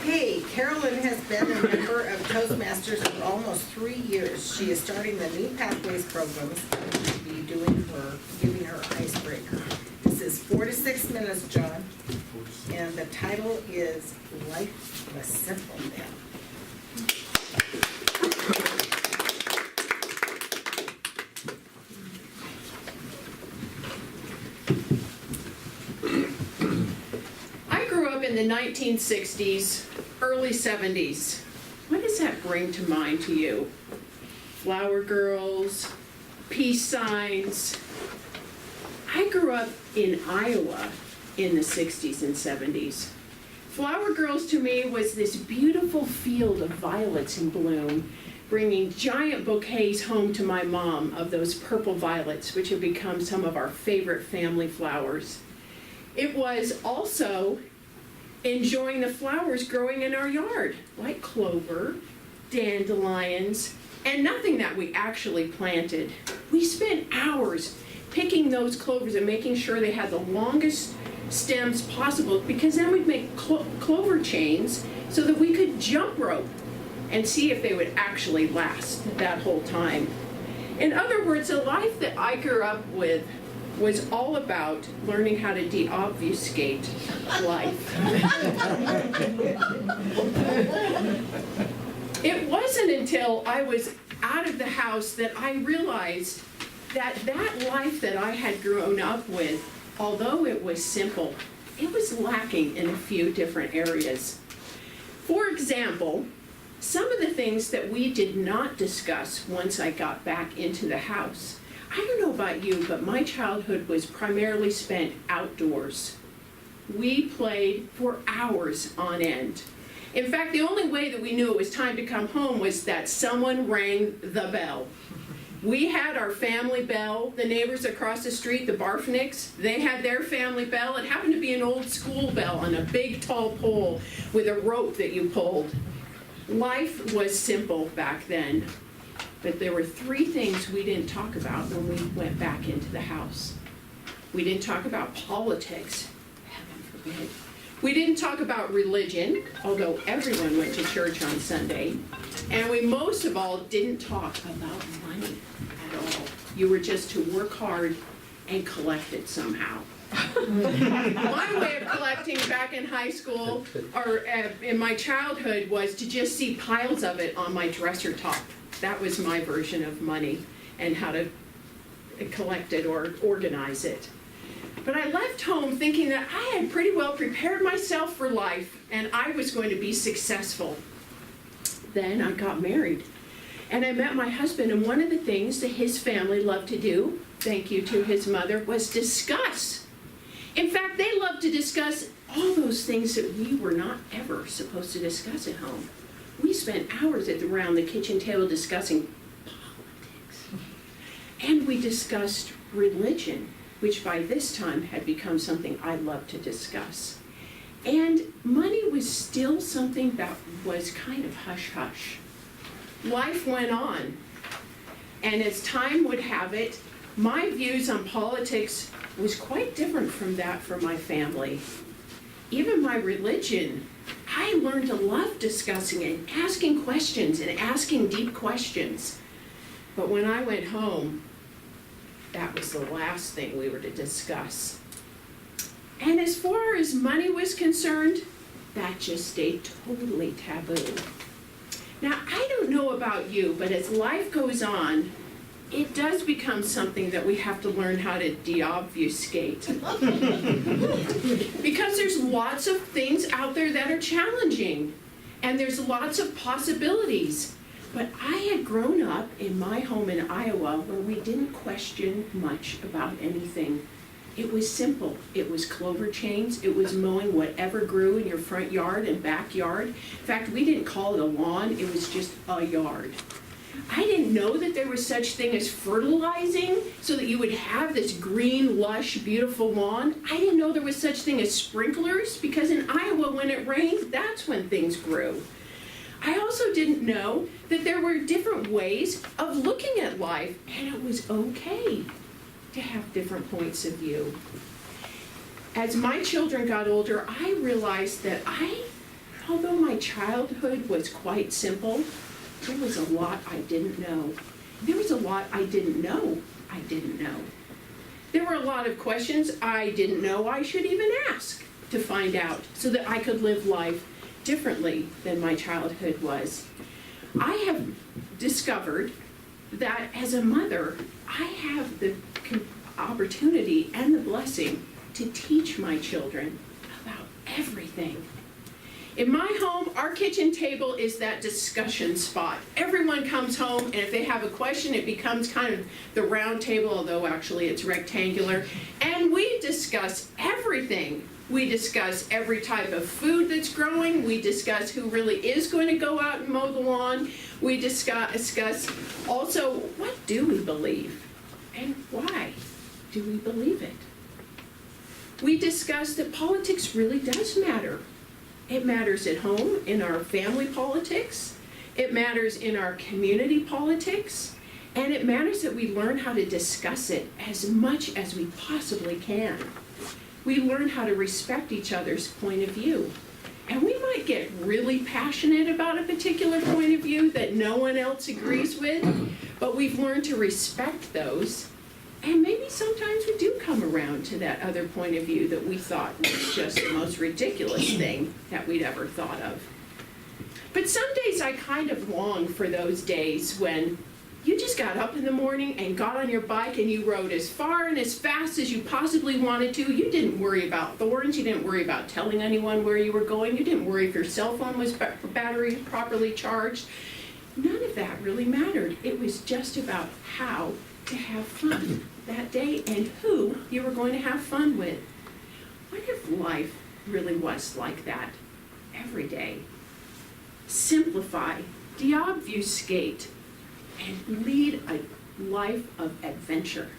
Okay, Carolyn has been a member of Toastmasters for almost 3 years. She is starting the new Pathways programs and will be giving her icebreaker. This is 4 to 6 minutes, John, and the title is Life Was Simple Then. In the 1960s, early 70s. What does that bring to mind to you? Flower girls, peace signs. I grew up in Iowa in the 60s and 70s. Flower girls to me was this beautiful field of violets in bloom, bringing giant bouquets home to my mom of those purple violets, which have become some of our favorite family flowers. It was also enjoying the flowers growing in our yard, like clover, dandelions, and nothing that we actually planted. We spent hours picking those clovers and making sure they had the longest stems possible, because then we'd make clover chains so that we could jump rope and see if they would actually last that whole time. In other words, the life that I grew up with was all about learning how to de-obfuscate life. It wasn't until I was out of the house that I realized that that life that I had grown up with, although it was simple, it was lacking in a few different areas. For example, some of the things that we did not discuss once I got back into the house. I don't know about you, but my childhood was primarily spent outdoors. We played for hours on end. In fact, the only way that we knew it was time to come home was that someone rang the bell. We had our family bell. The neighbors across the street, the Barfnicks, they had their family bell. It happened to be an old school bell on a big tall pole with a rope that you pulled. Life was simple back then. But there were 3 things we didn't talk about when we went back into the house. We didn't talk about politics, heaven forbid. We didn't talk about religion, although everyone went to church on Sunday. And we most of all didn't talk about money at all. You were just to work hard and collect it somehow. My way of collecting back in high school or in my childhood was to just see piles of it on my dresser top. That was my version of money and how to collect it or organize it. But I left home thinking that I had pretty well prepared myself for life and I was going to be successful. Then I got married and I met my husband, and one of the things that his family loved to do, thank you to his mother, was discuss. In fact, they loved to discuss all those things that we were not ever supposed to discuss at home. We spent hours around the kitchen table discussing politics. And we discussed religion, which by this time had become something I loved to discuss. And money was still something that was kind of hush-hush. Life went on. And as time would have it, my views on politics was quite different from that for my family. Even my religion, I learned to love discussing it, asking questions and asking deep questions. But when I went home, that was the last thing we were to discuss. And as far as money was concerned, that just stayed totally taboo. Now, I don't know about you, but as life goes on, it does become something that we have to learn how to de-obfuscate. Because there's lots of things out there that are challenging, and there's lots of possibilities. But I had grown up in my home in Iowa where we didn't question much about anything. It was simple. It was clover chains. It was mowing whatever grew in your front yard and backyard. In fact, we didn't call it a lawn. It was just a yard. I didn't know that there was such thing as fertilizing so that you would have this green, lush, beautiful lawn. I didn't know there was such thing as sprinklers, because in Iowa when it rained, that's when things grew. I also didn't know that there were different ways of looking at life, and it was okay to have different points of view. As my children got older, I realized that I although my childhood was quite simple, there was a lot I didn't know. There was a lot I didn't know I didn't know. There were a lot of questions I didn't know I should even ask to find out so that I could live life differently than my childhood was. I have discovered that as a mother, I have the opportunity and the blessing to teach my children about everything. In my home, our kitchen table is that discussion spot. Everyone comes home, and if they have a question, it becomes kind of the round table, although actually it's rectangular, and we discuss everything. We discuss every type of food that's growing. We discuss who really is going to go out and mow the lawn. We discuss also, what do we believe and why do we believe it? We discuss that politics really does matter. It matters at home, in our family politics. It matters in our community politics. And it matters that we learn how to discuss it as much as we possibly can. We learn how to respect each other's point of view. And we might get really passionate about a particular point of view that no one else agrees with, but we've learned to respect those. And maybe sometimes we do come around to that other point of view that we thought was just the most ridiculous thing that we'd ever thought of. But some days I kind of long for those days when you just got up in the morning and got on your bike and you rode as far and as fast as you possibly wanted to. You didn't worry about thorns. You didn't worry about telling anyone where you were going. You didn't worry if your cell phone was battery properly charged. None of that really mattered. It was just about how to have fun that day and who you were going to have fun with. What if life really was like that every day? Simplify, deobfuscate, and lead a life of adventure.